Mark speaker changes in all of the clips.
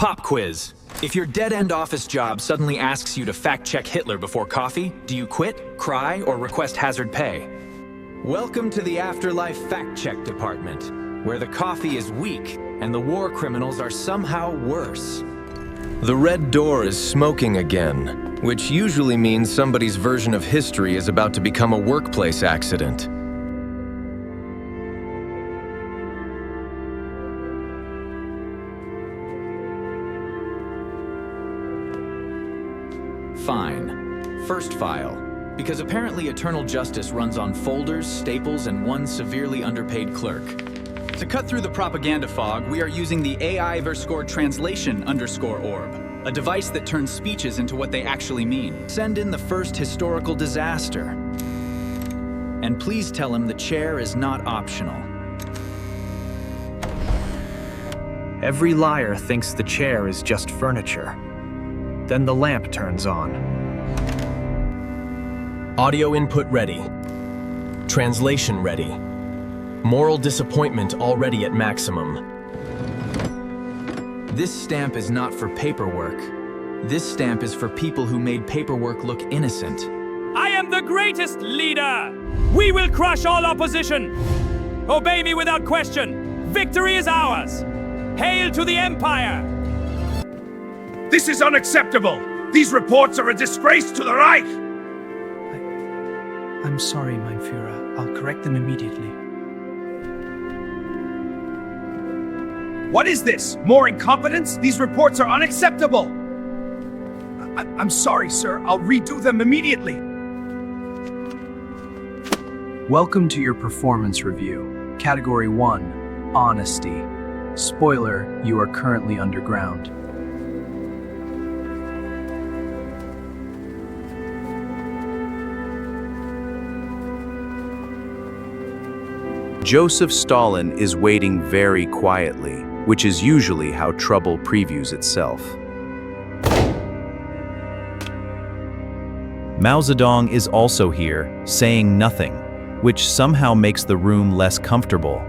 Speaker 1: Pop quiz. If your dead-end office job suddenly asks you to fact-check Hitler before coffee, do you quit, cry, or request hazard pay? Welcome to the Afterlife Fact-Check Department, where the coffee is weak and the war criminals are somehow worse. The red door is smoking again, which usually means somebody's version of history is about to become a workplace accident. Fine. First file. Because apparently eternal justice runs on folders, staples, and one severely underpaid clerk. To cut through the propaganda fog, we are using the AI Translation Orb, a device that turns speeches into what they actually mean. Send in the first historical disaster. And please tell him the chair is not optional.
Speaker 2: Every liar thinks the chair is just furniture. Then the lamp turns on.
Speaker 3: Audio input ready. Translation ready. Moral disappointment already at maximum.
Speaker 1: This stamp is not for paperwork. This stamp is for people who made paperwork look innocent.
Speaker 4: I am the greatest leader! We will crush all opposition! Obey me without question! Victory is ours! Hail to the Empire!
Speaker 5: This is unacceptable! These reports are a disgrace to the Reich!
Speaker 6: I'm sorry, mein Führer. I'll correct them immediately.
Speaker 5: What is this? More incompetence? These reports are unacceptable! I'm sorry, sir. I'll redo them immediately.
Speaker 6: Welcome to your performance review. Category 1, Honesty. Spoiler, you are currently underground.
Speaker 7: Joseph Stalin is waiting very quietly, which is usually how trouble previews itself. Mao Zedong is also here, saying nothing, which somehow makes the room less comfortable.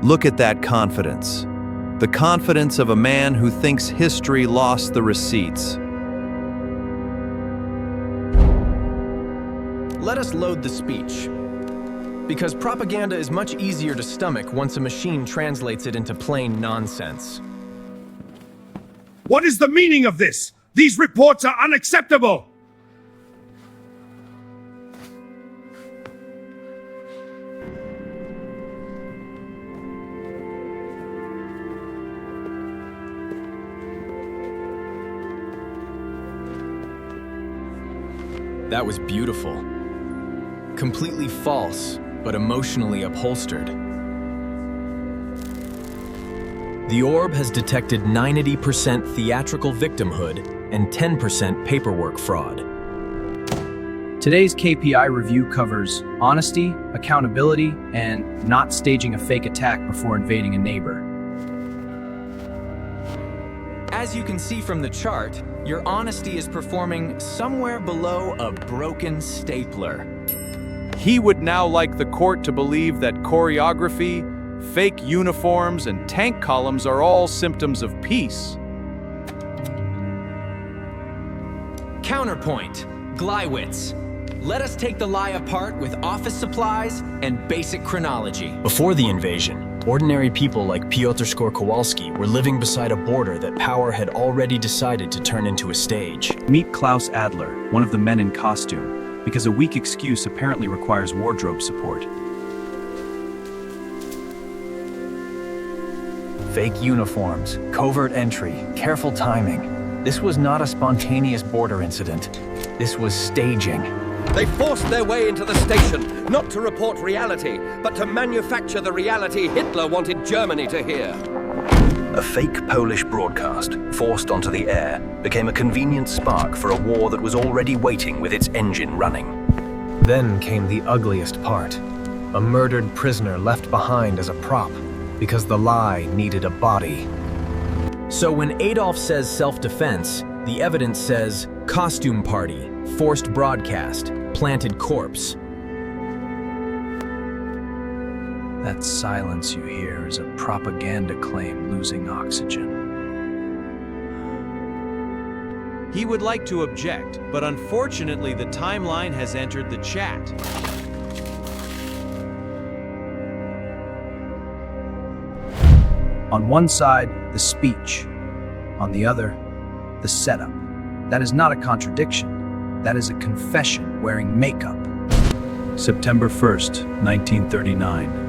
Speaker 7: Look at that confidence. The confidence of a man who thinks history lost the receipts.
Speaker 1: Let us load the speech. Because propaganda is much easier to stomach once a machine translates it into plain nonsense.
Speaker 5: What is the meaning of this? These reports are unacceptable!
Speaker 1: That was beautiful. Completely false, but emotionally upholstered.
Speaker 3: The orb has detected 90% theatrical victimhood and 10% paperwork fraud.
Speaker 6: Today's KPI review covers honesty, accountability, and not staging a fake attack before invading a neighbor.
Speaker 1: As you can see from the chart, your honesty is performing somewhere below a broken stapler.
Speaker 7: He would now like the court to believe that choreography, fake uniforms, and tank columns are all symptoms of peace.
Speaker 1: Counterpoint, Gleiwitz. Let us take the lie apart with office supplies and basic chronology.
Speaker 3: Before the invasion, ordinary people like Piotr Kowalski were living beside a border that power had already decided to turn into a stage.
Speaker 6: Meet Klaus Adler, one of the men in costume, because a weak excuse apparently requires wardrobe support.
Speaker 2: Fake uniforms, covert entry, careful timing. This was not a spontaneous border incident. This was staging.
Speaker 8: They forced their way into the station, not to report reality, but to manufacture the reality Hitler wanted Germany to hear.
Speaker 9: A fake Polish broadcast, forced onto the air, became a convenient spark for a war that was already waiting with its engine running.
Speaker 2: Then came the ugliest part. A murdered prisoner left behind as a prop, because the lie needed a body.
Speaker 3: So when Adolf says self-defense, the evidence says costume party, forced broadcast, planted corpse.
Speaker 6: That silence you hear is a propaganda claim losing oxygen.
Speaker 7: He would like to object, but unfortunately the timeline has entered the chat.
Speaker 6: On one side, the speech. On the other, the setup. That is not a contradiction. That is a confession wearing makeup.
Speaker 10: September 1st, 1939.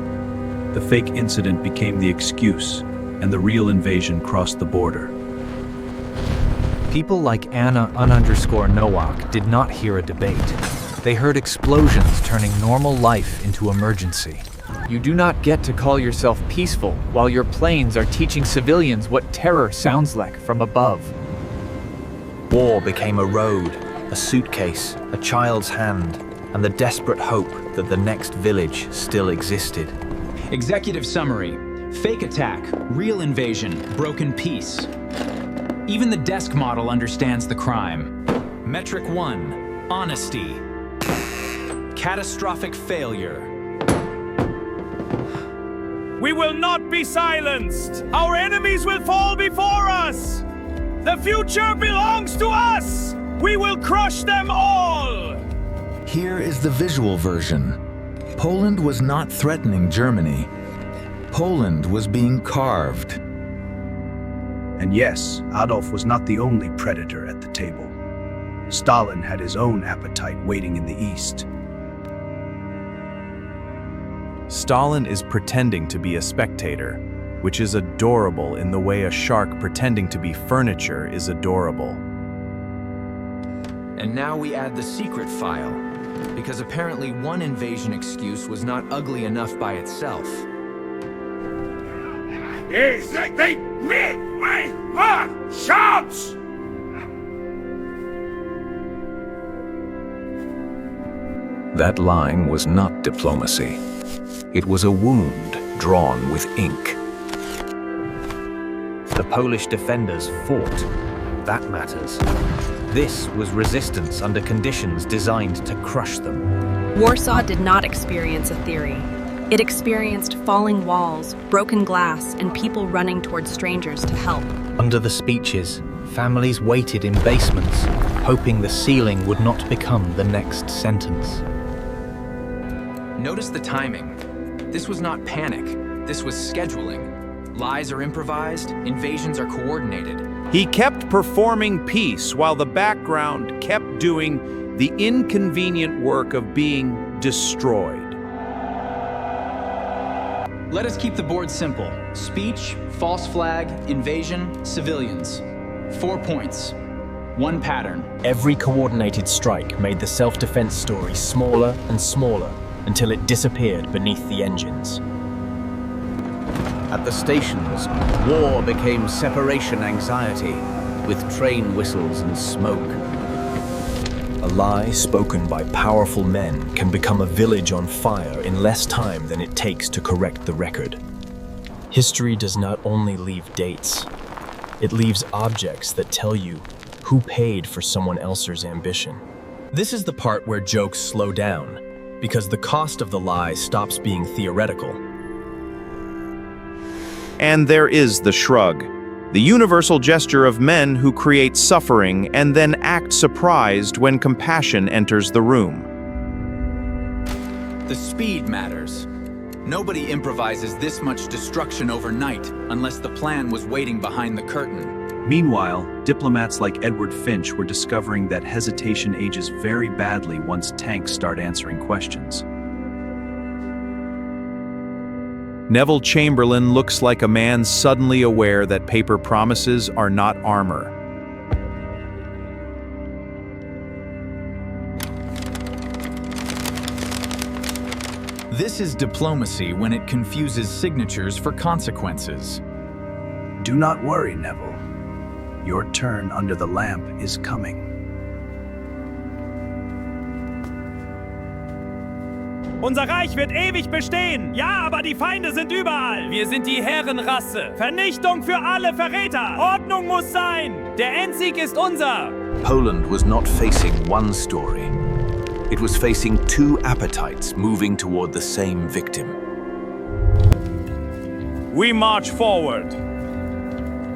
Speaker 10: The fake incident became the excuse, and the real invasion crossed the border.
Speaker 2: People like Anna _Nowak did not hear a debate. They heard explosions turning normal life into emergency.
Speaker 11: You do not get to call yourself peaceful while your planes are teaching civilians what terror sounds like from above.
Speaker 2: War became a road, a suitcase, a child's hand, and the desperate hope that the next village still existed.
Speaker 1: Executive summary. Fake attack, real invasion, broken peace. Even the desk model understands the crime. Metric 1, honesty. Catastrophic failure.
Speaker 4: We will not be silenced! Our enemies will fall before us! The future belongs to us! We will crush them all!
Speaker 12: Here is the visual version. Poland was not threatening Germany. Poland was being carved.
Speaker 6: And yes, Adolf was not the only predator at the table. Stalin had his own appetite waiting in the east.
Speaker 7: Stalin is pretending to be a spectator, which is adorable in the way a shark pretending to be furniture is adorable.
Speaker 1: And now we add the secret file, because apparently one invasion excuse was not ugly enough by itself.
Speaker 9: That line was not diplomacy. It was a wound drawn with ink.
Speaker 2: The Polish defenders fought. That matters. This was resistance under conditions designed to crush them.
Speaker 13: Warsaw did not experience a theory. It experienced falling walls, broken glass, and people running toward strangers to help.
Speaker 2: Under the speeches, families waited in basements, hoping the ceiling would not become the next sentence.
Speaker 1: Notice the timing. This was not panic. This was scheduling. Lies are improvised, invasions are coordinated.
Speaker 7: He kept performing peace while the background kept doing the inconvenient work of being destroyed.
Speaker 1: Let us keep the board simple. Speech, false flag, invasion, civilians. 4 points. One pattern.
Speaker 3: Every coordinated strike made the self-defense story smaller and smaller until it disappeared beneath the engines.
Speaker 8: At the stations, war became separation anxiety, with train whistles and smoke.
Speaker 3: A lie spoken by powerful men can become a village on fire in less time than it takes to correct the record. History does not only leave dates, it leaves objects that tell you who paid for someone else's ambition. This is the part where jokes slow down, because the cost of the lie stops being theoretical.
Speaker 7: And there is the shrug, the universal gesture of men who create suffering and then act surprised when compassion enters the room.
Speaker 1: The speed matters. Nobody improvises this much destruction overnight unless the plan was waiting behind the curtain.
Speaker 10: Meanwhile, diplomats like Edward Finch were discovering that hesitation ages very badly once tanks start answering questions.
Speaker 7: Neville Chamberlain looks like a man suddenly aware that paper promises are not armor.
Speaker 1: This is diplomacy when it confuses signatures for consequences.
Speaker 6: Do not worry, Neville. Your turn under the lamp is coming.
Speaker 4: Unser Reich wird ewig bestehen. Ja, aber die Feinde sind überall. Wir sind die Herrenrasse. Vernichtung für alle Verräter. Ordnung muss sein. Der Endsieg ist unser.
Speaker 9: Poland was not facing one story. It was facing two appetites moving toward the same victim.
Speaker 4: we march forward.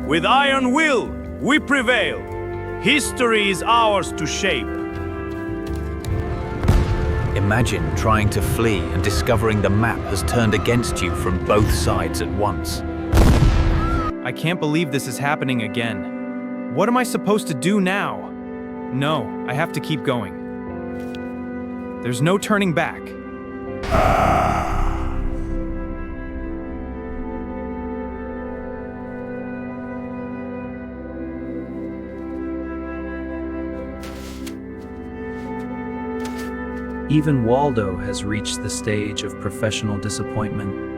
Speaker 4: With iron will, we prevail. History is ours to shape.
Speaker 2: Imagine trying to flee and discovering the map has turned against you from both sides at once.
Speaker 6: I can't believe this is happening again. What am I supposed to do now? No, I have to keep going. There's no turning back. Even Waldo has reached the stage of professional disappointment.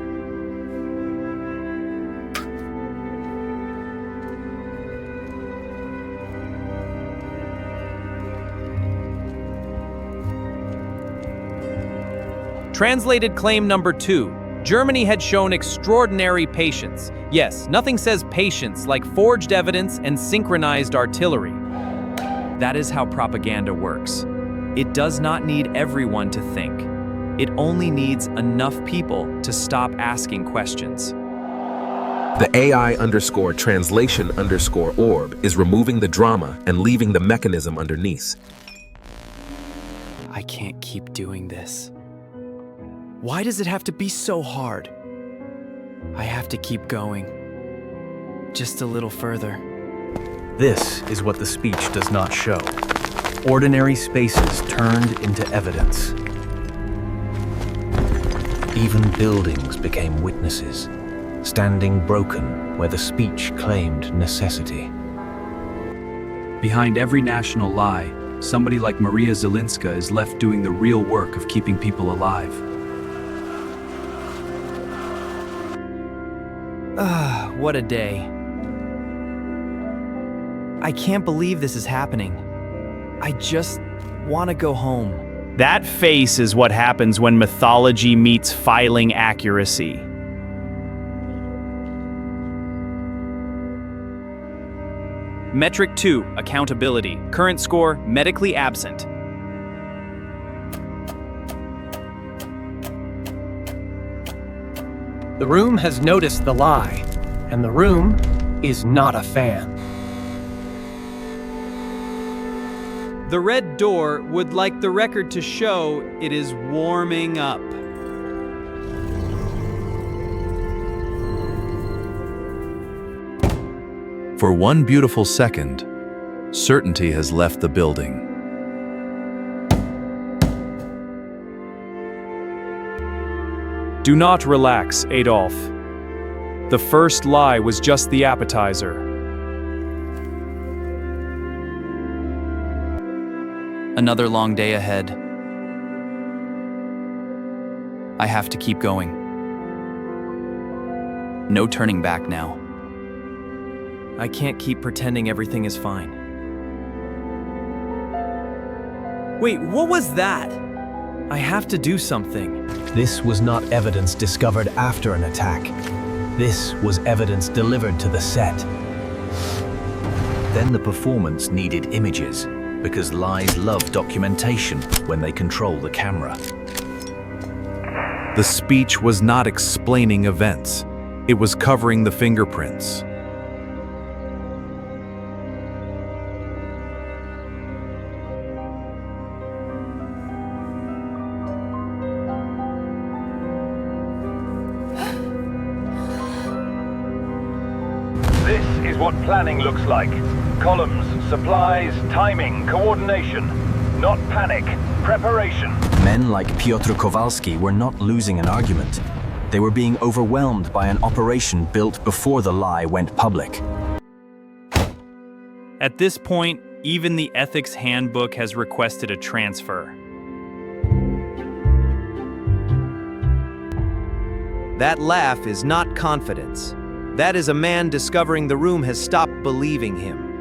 Speaker 4: Translated claim number 2. Germany had shown extraordinary patience. Yes, nothing says patience like forged evidence and synchronized artillery. That is how propaganda works. It does not need everyone to think. It only needs enough people to stop asking questions.
Speaker 14: The AI Translation Orb is removing the drama and leaving the mechanism underneath.
Speaker 6: I can't keep doing this. Why does it have to be so hard? I have to keep going. Just a little further.
Speaker 2: This is what the speech does not show. Ordinary spaces turned into evidence. Even buildings became witnesses, standing broken where the speech claimed necessity.
Speaker 10: Behind every national lie, somebody like Maria Zelinska is left doing the real work of keeping people alive.
Speaker 6: What a day. I can't believe this is happening. I just want to go home.
Speaker 4: That face is what happens when mythology meets filing accuracy. Metric 2, accountability. Current score, medically absent.
Speaker 15: The room has noticed the lie, and the room is not a fan.
Speaker 4: The red door would like the record to show it is warming up.
Speaker 7: For one beautiful second, certainty has left the building.
Speaker 4: Do not relax, Adolf. The first lie was just the appetizer.
Speaker 6: Another long day ahead. I have to keep going. No turning back now. I can't keep pretending everything is fine. Wait, what was that? I have to do something.
Speaker 2: This was not evidence discovered after an attack. This was evidence delivered to the set. Then the performance needed images, because lies love documentation when they control the camera.
Speaker 7: The speech was not explaining events. It was covering the fingerprints.
Speaker 9: This is what planning looks like. Columns, supplies, timing, coordination. Not panic, preparation.
Speaker 2: Men like Piotr Kowalski were not losing an argument. They were being overwhelmed by an operation built before the lie went public.
Speaker 4: At this point, even the ethics handbook has requested a transfer.
Speaker 16: That laugh is not confidence. That is a man discovering the room has stopped believing him.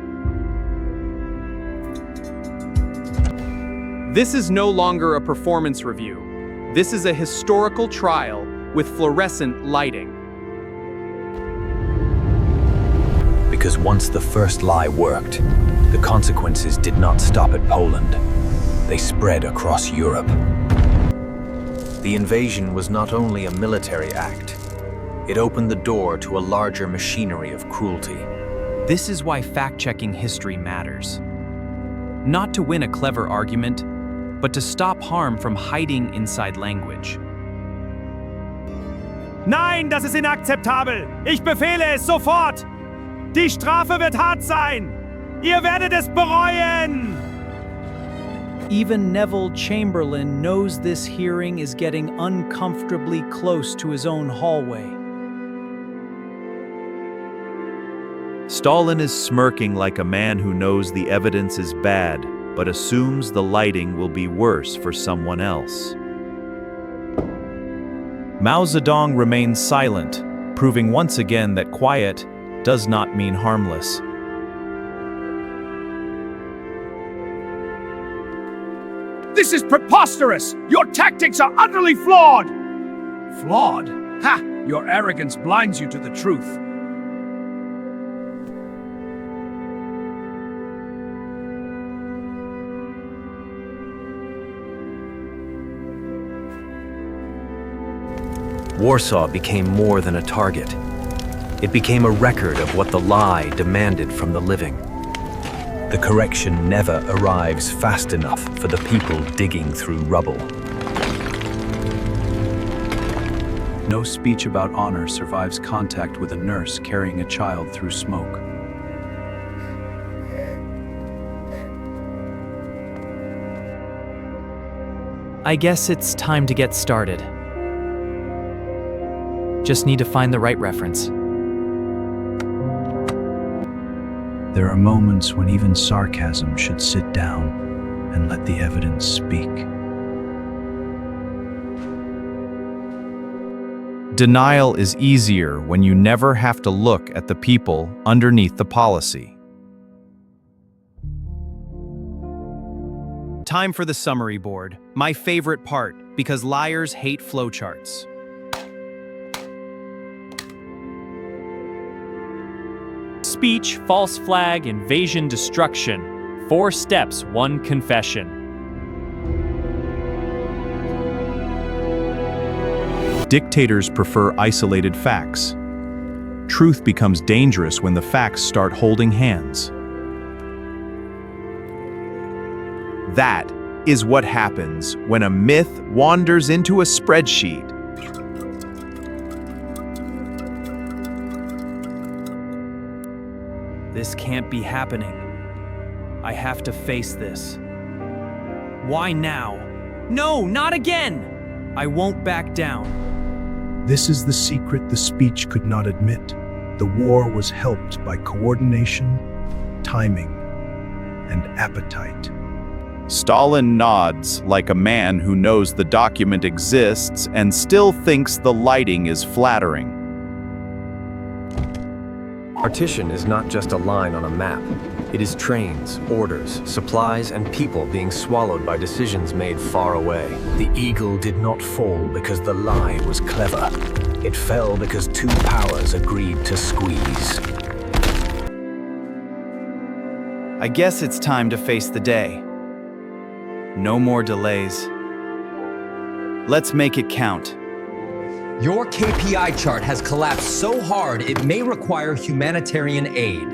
Speaker 4: This is no longer a performance review. This is a historical trial with fluorescent lighting.
Speaker 2: Because once the first lie worked, the consequences did not stop at Poland. They spread across Europe. The invasion was not only a military act, It opened the door to a larger machinery of cruelty.
Speaker 4: This is why fact-checking history matters. Not to win a clever argument, but to stop harm from hiding inside language.
Speaker 5: Nein, das ist inakzeptabel. Ich befehle es sofort. Die Strafe wird hart sein. Ihr werdet es bereuen.
Speaker 4: Even Neville Chamberlain knows this hearing is getting uncomfortably close to his own hallway.
Speaker 7: Stalin is smirking like a man who knows the evidence is bad, but assumes the lighting will be worse for someone else.
Speaker 4: Mao Zedong remains silent, proving once again that quiet does not mean harmless.
Speaker 5: This is preposterous! Your tactics are utterly flawed! Flawed? Ha! Your arrogance blinds you to the truth.
Speaker 2: Warsaw became more than a target. It became a record of what the lie demanded from the living. The correction never arrives fast enough for the people digging through rubble.
Speaker 10: No speech about honor survives contact with a nurse carrying a child through smoke.
Speaker 6: I guess it's time to get started. Just need to find the right reference.
Speaker 10: There are moments when even sarcasm should sit down and let the evidence speak.
Speaker 7: Denial is easier when you never have to look at the people underneath the policy.
Speaker 4: Time for the summary board, my favorite part, because liars hate flowcharts.
Speaker 17: Speech, false flag, invasion, destruction. 4 steps, 1 confession.
Speaker 7: Dictators prefer isolated facts. Truth becomes dangerous when the facts start holding hands. That is what happens when a myth wanders into a spreadsheet.
Speaker 4: This can't be happening. I have to face this. Why now? No, not again! I won't back down.
Speaker 18: This is the secret the speech could not admit. The war was helped by coordination, timing, and appetite.
Speaker 7: Stalin nods like a man who knows the document exists and still thinks the lighting is flattering.
Speaker 19: Partition is not just a line on a map. It is trains, orders, supplies, and people being swallowed by decisions made far away.
Speaker 2: The eagle did not fall because the lie was clever. It fell because 2 powers agreed to squeeze.
Speaker 4: I guess it's time to face the day. No more delays. Let's make it count.
Speaker 20: Your KPI chart has collapsed so hard it may require humanitarian aid.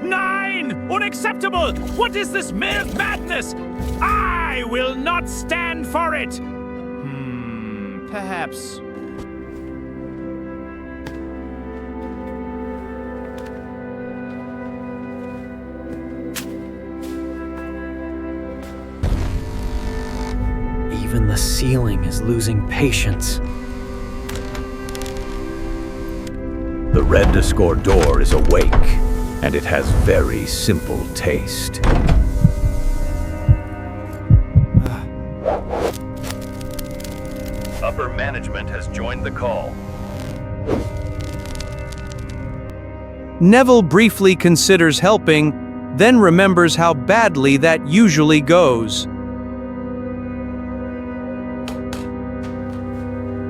Speaker 5: Nein! Unacceptable! What is this madness? I will not stand for it!
Speaker 4: Perhaps.
Speaker 6: Even the ceiling is losing patience.
Speaker 9: The red score door is awake, and it has very simple taste. Upper management has joined the call.
Speaker 4: Neville briefly considers helping, then remembers how badly that usually goes.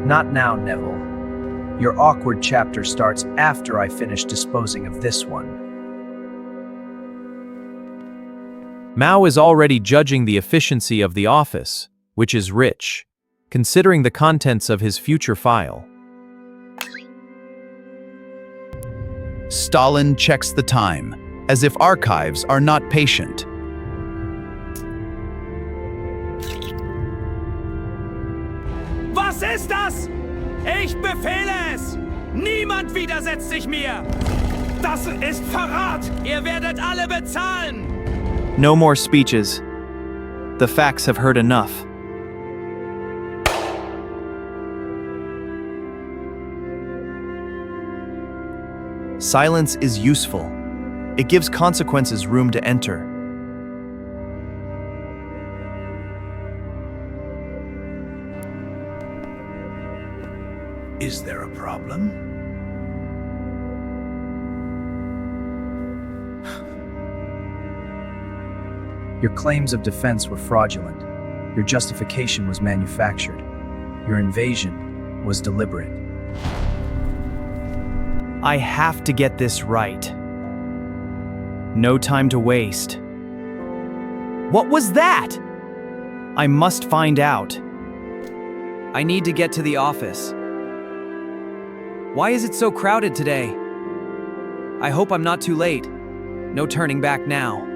Speaker 15: Not now, Neville. Your awkward chapter starts after I finish disposing of this one.
Speaker 4: Mao is already judging the efficiency of the office, which is rich. considering the contents of his future file.
Speaker 7: Stalin checks the time, as if archives are not patient.
Speaker 5: Was ist das? Ich befehle es! Niemand widersetzt sich mir! Das ist Verrat! Ihr werdet alle bezahlen!
Speaker 6: No more speeches. The facts have heard enough.
Speaker 4: Silence is useful. It gives consequences room to enter.
Speaker 18: Is there a problem?
Speaker 15: Your claims of defense were fraudulent. Your justification was manufactured. Your invasion was deliberate.
Speaker 6: I have to get this right. No time to waste. What was that? I must find out. I need to get to the office. Why is it so crowded today? I hope I'm not too late. No turning back now.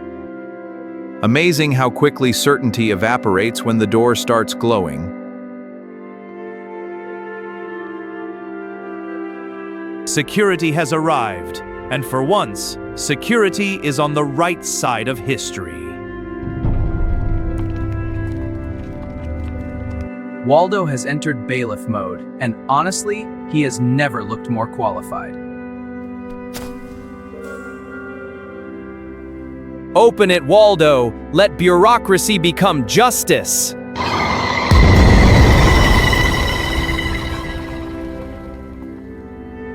Speaker 7: Amazing how quickly certainty evaporates when the door starts glowing.
Speaker 4: Security has arrived, and for once, security is on the right side of history.
Speaker 15: Waldo has entered bailiff mode, and honestly, he has never looked more qualified.
Speaker 4: Open it, Waldo. Let bureaucracy become justice.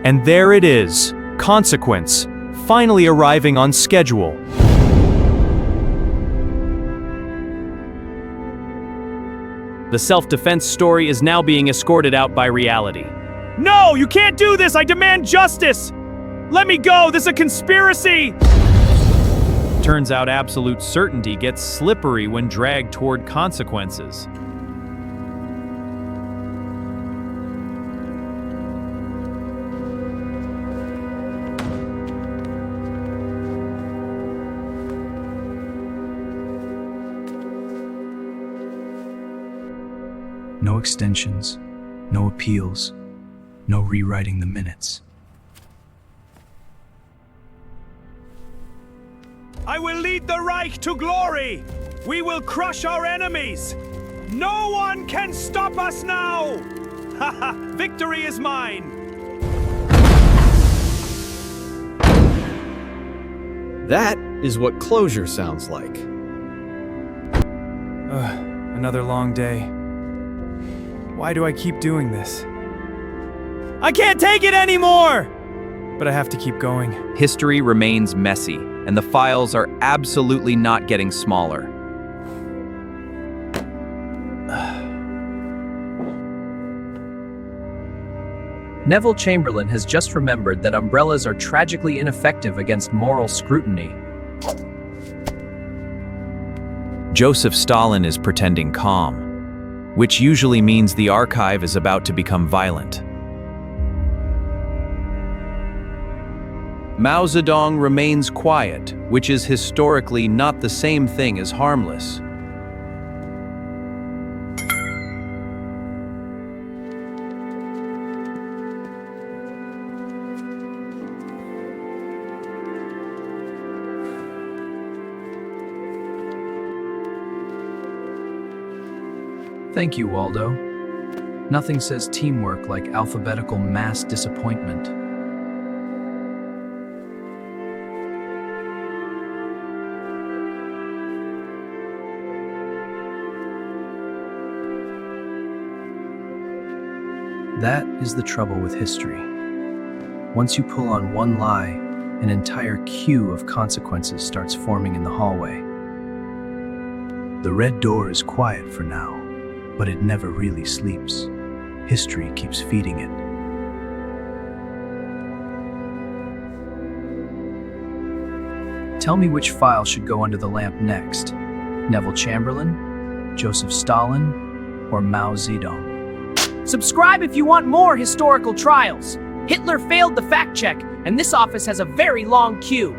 Speaker 4: And there it is, consequence, finally arriving on schedule. The self-defense story is now being escorted out by reality.
Speaker 17: No, you can't do this! I demand justice! Let me go! This is a conspiracy!
Speaker 4: Turns out absolute certainty gets slippery when dragged toward consequences.
Speaker 15: No extensions, no appeals, no rewriting the minutes.
Speaker 5: I will lead the Reich to glory! We will crush our enemies! No one can stop us now! Haha, victory is mine!
Speaker 19: That is what closure sounds like.
Speaker 6: Another long day. Why do I keep doing this? I can't take it anymore! But I have to keep going.
Speaker 4: History remains messy, and the files are absolutely not getting smaller.
Speaker 15: Neville Chamberlain has just remembered that umbrellas are tragically ineffective against moral scrutiny.
Speaker 4: Joseph Stalin is pretending calm, which usually means the archive is about to become violent. Mao Zedong remains quiet, which is historically not the same thing as harmless.
Speaker 15: Thank you, Waldo. Nothing says teamwork like alphabetical mass disappointment. That is the trouble with history. Once you pull on one lie, an entire queue of consequences starts forming in the hallway. The red door is quiet for now, but it never really sleeps. History keeps feeding it. Tell me which file should go under the lamp next. Neville Chamberlain, Joseph Stalin, or Mao Zedong?
Speaker 21: Subscribe if you want more historical trials. Hitler failed the fact check, and this office has a very long queue.